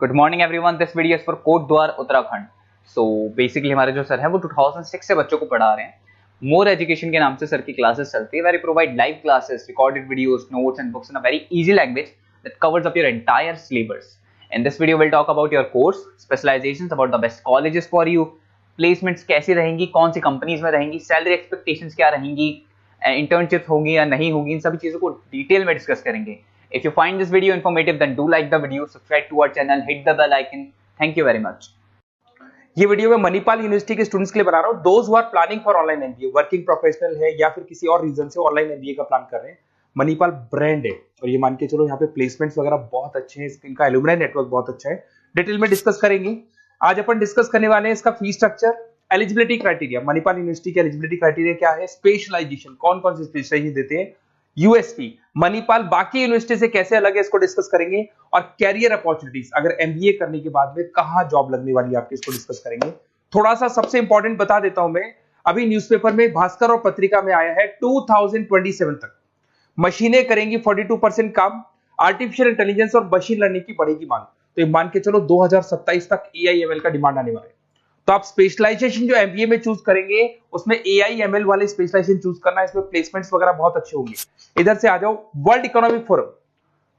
Good morning everyone, this video is for Kotdwar Uttarakhand. So basically हमारे जो sir हैं वो 2006 से बच्चों को पढ़ा रहे हैं। मोर एजुकेशन के नाम से सर की क्लासेस चलती है, very provide live classes, recorded videos, notes and books in a very easy language that covers up your entire syllabus. In this video we'll talk about your course, specializations, about the best colleges for you, placements कैसी रहेंगी, कौन सी companies में रहेंगी, salary expectations क्या रहेंगी, internships होंगी या नहीं होगी, इन सभी चीजों को डिटेल में डिस्कस करेंगे। If you find this video informative then do like the video, subscribe to our channel, hit the bell icon. Thank you very much. ये वीडियो मैं मणिपाल यूनिवर्सिटी के स्टूडेंट्स के लिए बना रहा हूँ। Those who are planning for online MBA, working professional है या फिर किसी और रीजन से ऑनलाइन एमबीए का प्लान कर रहे हैं। मणिपाल ब्रांड है और ये मान के चलो यहाँ पे प्लेसमेंट्स वगैरह बहुत अच्छे हैं, इनका एलुमनाई नेटवर्क बहुत अच्छा है। डिटेल में डिस्कस करेंगे। आज अपन डिस्कस करने वाले हैं इसका fee structure, eligibility criteria, Manipal university के एलिजिबिलिटी क्राइटेरिया क्या है, स्पेशलाइजेशन, कौन कौन से स्पेशलाइजेशन देते हैं, यूएसपी, मणिपाल बाकी यूनिवर्सिटी से कैसे अलग है इसको डिस्कस करेंगे, और कैरियर अपॉर्चुनिटीज, अगर एमबीए करने के बाद में कहां जॉब लगने वाली है आपकी, इसको डिस्कस करेंगे। थोड़ा सा सबसे इंपॉर्टेंट बता देता हूं मैं, अभी न्यूज़पेपर में, भास्कर और पत्रिका में आया है 2027 तक मशीनें करेंगी 42% काम, आर्टिफिशियल इंटेलिजेंस और मशीन लर्निंग की बढ़ेगी मांग। तो ये मान के चलो 2027 तक एआईएमएल का डिमांड आने वाला है। तो आप स्पेशलाइजेशन जो एमबीए में चूज करेंगे उसमें एआईएमएल वाले स्पेशलाइजेशन चूज करना, इसमें प्लेसमेंट्स वगैरह बहुत अच्छे होंगे। इधर से आ जाओ, वर्ल्ड इकोनॉमिक फोरम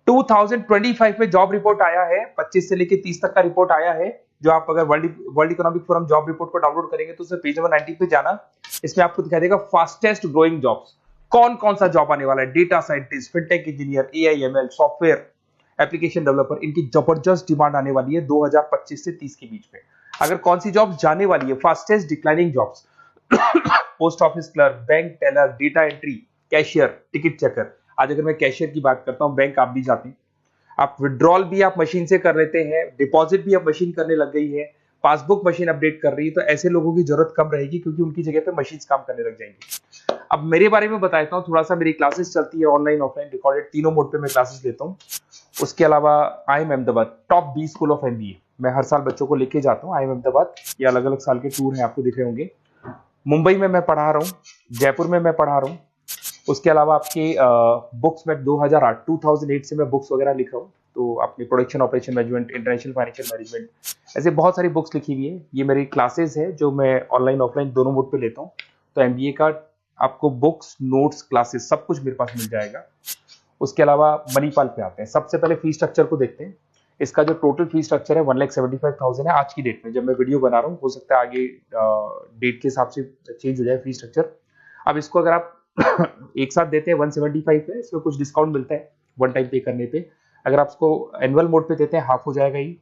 2025 में जॉब रिपोर्ट आया है, 25 से लेके 30 तक का रिपोर्ट आया है। जो आप अगर world economic forum job report को डाउनलोड करेंगे तो उसमें पेज नंबर 90 पे जाना, इसमें आपको दिखाई देगा फास्टेस्ट ग्रोइंग जॉब्स, कौन कौन सा जॉब आने वाला है, data scientist, fintech engineer, AIML, software application developer, इनकी जबरदस्त डिमांड आने वाली है 2025 से 30 के बीच में। अगर कौन सी जॉब जाने वाली है, fastest declining jobs, post office clerk, bank teller, data entry, cashier, ticket checker. आज अगर मैं कैशियर की बात करता हूं, बैंक आप भी जाते हैं, आप विड्रॉल भी आप मशीन से कर लेते हैं, डिपॉजिट भी अब मशीन करने लग गई है, पासबुक मशीन अपडेट कर रही है, तो ऐसे लोगों की जरूरत कम रहेगी क्योंकि उनकी जगह पे मशीन काम करने लग जाएंगी। अब मेरे बारे में बताता हूँ थोड़ा सा, मेरी क्लासेस चलती है ऑनलाइन ऑफलाइन रिकॉर्डेड, तीनों मोड पे मैं क्लासेस लेता हूँ। उसके अलावा I am Ahmedabad top 20 school of MBA, मैं हर साल बच्चों को लेके जाता हूँ आई एम अहमदाबाद। ये अलग अलग साल के टूर हैं, आपको दिख रहे होंगे। मुंबई में मैं पढ़ा रहा हूँ, जयपुर में मैं पढ़ा रहा हूँ। उसके अलावा आपके बुक्स में 2008 से मैं बुक्स वगैरह लिख रहा हूँ, तो अपनी production operation management, international financial management, ऐसे बहुत सारी बुक्स लिखी हुई है। ये मेरी क्लासेस है जो मैं ऑनलाइन ऑफलाइन दोनों मोड पे लेता हूँ। तो एमबीए का आपको बुक्स, नोट्स, क्लासेस सब कुछ मेरे पास मिल जाएगा। उसके अलावा मणिपाल पे आते हैं। सबसे पहले फी स्ट्रक्चर को देखते हैं। इसका जो टोटल फी स्ट्रक्चर है 1,75,000 है आज की डेट में, जब मैं वीडियो बना रहा हूँ। हो सकता है आगे डेट के हिसाब से चेंज हो जाए फी स्ट्रक्चर। अब इसको अगर आप एक साथ देते हैं 175 है, इसमें कुछ डिस्काउंट मिलता है वन टाइम पे करने पे। अगर आप इसको एनुअल मोड पे देते हैं हाफ हो जाएगा ये।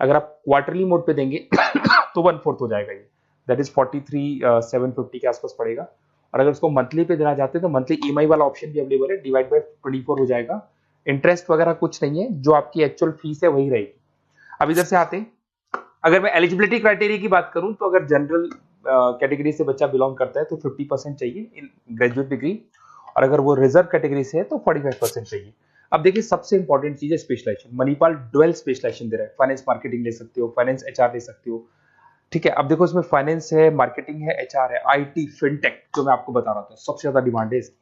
अगर आप क्वार्टरली मोड पे देंगे तो 1/4 हो जाएगा ये, दैट इज 43,750 के आसपास पड़ेगा। और अगर उसको मंथली पे देना चाहते हैं तो मंथली ईएमआई वाला ऑप्शन भी अवेलेबल है, डिवाइड बाय 24 हो जाएगा। इंटरेस्ट वगैरह कुछ नहीं है, जो आपकी एक्चुअल फीस है वही रहेगी। अब इधर से आते हैं, अगर मैं एलिजिबिलिटी क्राइटेरिया की बात करूं तो अगर जनरल कैटेगरी से बच्चा बिलोंग करता है तो 50% चाहिए इन ग्रेजुएट डिग्री, और अगर वो रिजर्व कैटेगरी से है तो 45% चाहिए। अब देखिए, सबसे इंपॉर्टेंट चीज है स्पेशलाइजेशन। मणिपाल डुअल स्पेशलाइजेशन दे रहा है, फाइनेंस मार्केटिंग ले सकते हो, फाइनेंस एचआर ले सकते हो, ठीक है। अब देखो, इसमें फाइनेंस है, मार्केटिंग है, एचआर है, आईटी, फिनटेक, जो मैं आपको बता रहा था सबसे ज्यादा डिमांड है इसकी।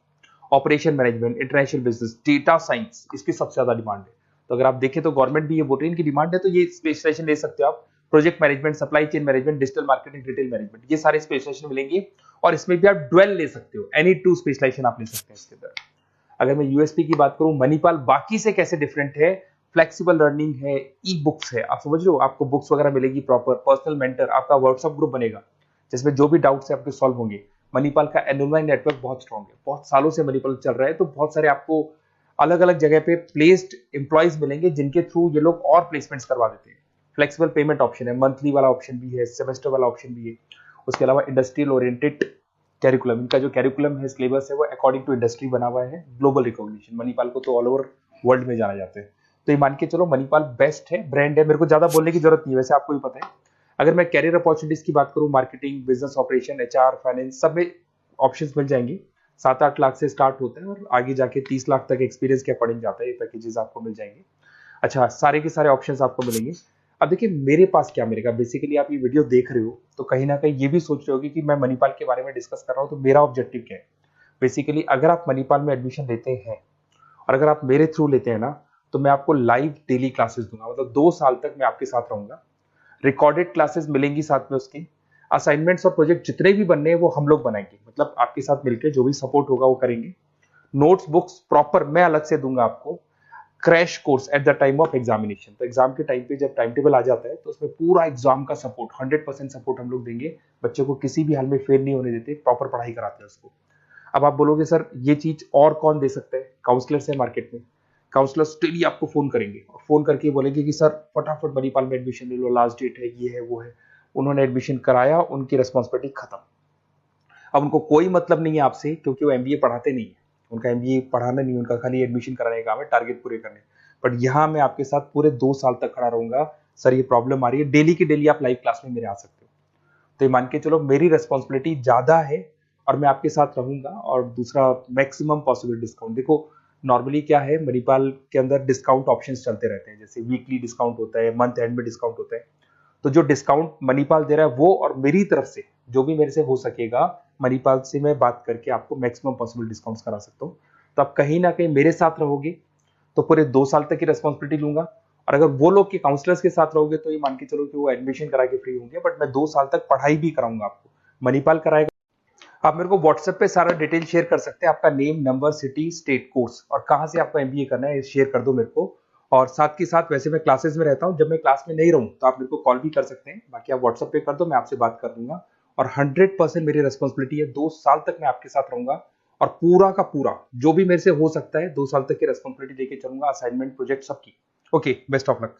Operation management, international business, data science, इसकी सबसे ज्यादा डिमांड है। तो अगर आप देखें तो गवर्नमेंट भी ये बोल रही है इनकी डिमांड है, तो ये स्पेशलाइजेशन ले सकते हो आप। Project management, supply chain management, digital marketing, retail management, ये सारे स्पेशलाइजेशन मिलेंगे। और इसमें भी आप डुअल ले सकते हो, एनी टू स्पेशलाइजेशन आप ले सकते हैं इसके अंदर। अगर मैं यूएसपी की बात करूं, मणिपाल बाकी से कैसे डिफरेंट है, फ्लेक्सिबल लर्निंग है, ई बुक्स है, आप समझ रहे हो, आपको बुक्स वगैरह मिलेगी प्रॉपर, पर्सनल मेंटर, आपका व्हाट्सएप ग्रुप बनेगा जिसमें जो भी डाउट्स है आपके सॉल्व होंगे। मणिपाल का एलुमनाई नेटवर्क बहुत स्ट्रॉन्ग है, बहुत सालों से मणिपाल चल रहा है, तो बहुत सारे आपको अलग अलग जगह पे प्लेस्ड एम्प्लॉयज मिलेंगे जिनके थ्रू ये लोग और प्लेसमेंट्स करवा देते हैं। फ्लेक्सिबल पेमेंट ऑप्शन है, मंथली वाला ऑप्शन भी है, सेमेस्टर वाला ऑप्शन भी है। उसके अलावा इंडस्ट्रियल ओरिएंटेड कैरिकुलम, इनका जो कैरिकुलम है, सिलेबस है, वो अकॉर्डिंग टू इंडस्ट्री बना हुआ है। ग्लोबल रिकॉग्निशन, मणिपाल को तो ऑल ओवर वर्ल्ड में जाना जाता है। तो ये मान के चलो मणिपाल बेस्ट है, ब्रांड है, मेरे को ज्यादा बोलने की जरूरत नहीं है, वैसे आपको भी पता है। अगर मैं कैरियर अपॉर्चुनिटीज की बात करूं, marketing, business operation, HR, finance, सब में ऑप्शंस मिल जाएंगे। 7-8 लाख से स्टार्ट होता है और आगे जाके 30 लाख तक एक्सपीरियंस के अकॉर्डिंग जाता है, ये पैकेजेस आपको मिल जाएंगे। अच्छा, सारे के सारे ऑप्शंस आपको मिलेंगे। अब देखिए मेरे पास क्या मिलेगा, बेसिकली आप ये वीडियो देख रहे हो तो कहीं ना कहीं ये भी सोच रहे होगे कि मैं मणिपाल के बारे में डिस्कस कर रहा हूँ, तो मेरा ऑब्जेक्टिव क्या है। बेसिकली अगर आप मणिपाल में एडमिशन लेते हैं और अगर आप मेरे थ्रू लेते हैं ना, तो मैं आपको लाइव डेली क्लासेस दूंगा, मतलब 2 साल तक मैं आपके साथ रहूंगा। रिकॉर्डेड क्लासेस मिलेंगी साथ में, उसकी असाइनमेंट्स और प्रोजेक्ट जितने भी बनने हैं वो हम लोग बनाएंगे, मतलब आपके साथ मिलकर जो भी सपोर्ट होगा वो करेंगे। नोट्स बुक्स प्रॉपर मैं अलग से दूंगा आपको। Crash course at the time of examination, तो एग्जाम के टाइम पे जब टाइम टेबल आ जाता है तो उसमें पूरा एग्जाम का सपोर्ट 100% सपोर्ट हम लोग देंगे। बच्चों को किसी भी हाल में फेल नहीं होने देते, प्रॉपर पढ़ाई कराते हैं उसको। अब आप बोलोगे सर ये चीज और कौन दे सकता है? काउंसलर्स है मार्केट में, काउंसलर्स डेली आपको फोन करेंगे और फोन करके बोलेंगे कि सर फटाफट मणिपाल में एडमिशन ले लो, लास्ट डेट है, ये है वो है। उन्होंने एडमिशन कराया, उनकी रिस्पॉन्सिबिलिटी खत्म। अब उनको कोई मतलब नहीं है आपसे, क्योंकि वो एमबीए पढ़ाते नहीं है, उनका एमबीए पढ़ाना नहीं, उनका खाली एडमिशन कराने का काम है, टारगेट पूरे करने। बट यहाँ मैं आपके साथ पूरे 2 साल तक खड़ा रहूंगा। सर ये प्रॉब्लम आ रही है, डेली की डेली आप लाइव क्लास में मेरे आ सकते हो। तो ये मान के चलो मेरी रिस्पॉन्सिबिलिटी ज्यादा है और मैं आपके साथ रहूंगा। और दूसरा, मैक्सिमम पॉसिबल डिस्काउंट। देखो नॉर्मली क्या है, मणिपाल के अंदर डिस्काउंट ऑप्शंस चलते रहते हैं, जैसे वीकली डिस्काउंट होता है, मंथ एंड में डिस्काउंट होता है। तो जो डिस्काउंट मणिपाल दे रहा है वो, और मेरी तरफ से जो भी मेरे से हो सकेगा, मणिपाल से मैं बात करके आपको मैक्सिमम पॉसिबल डिस्काउंट्स करा सकता हूँ। तो आप कहीं ना कहीं मेरे साथ रहोगे तो पूरे 2 साल तक की रेस्पॉन्सिबिलिटी लूंगा। और अगर वो लोग के काउंसलर्स के साथ रहोगे तो ये मान के चलो कि वो एडमिशन करा के फ्री होंगे, बट मैं 2 साल तक पढ़ाई भी कराऊंगा आपको, मणिपाल कराएगा। आप मेरे को व्हाट्सएप पे सारा डिटेल शेयर कर सकते हैं, आपका name, number, city, state, course और कहाँ से आपको एमबीए करना है शेयर कर दो मेरे को। और साथ के साथ वैसे मैं क्लासेस में रहता हूँ, जब मैं क्लास में नहीं रहूँ तो आप मेरे को कॉल भी कर सकते हैं, बाकी आप व्हाट्सएप पे कर दो, मैं आपसे बात कर दूंगा। और 100% मेरी रिस्पॉन्सिबिलिटी है, 2 साल तक मैं आपके साथ रहूंगा और पूरा का पूरा जो भी मेरे से हो सकता है 2 साल तक की रिस्पॉन्सिबिलिटी लेके चलूंगा, असाइनमेंट, प्रोजेक्ट सबकी। Okay, best of luck.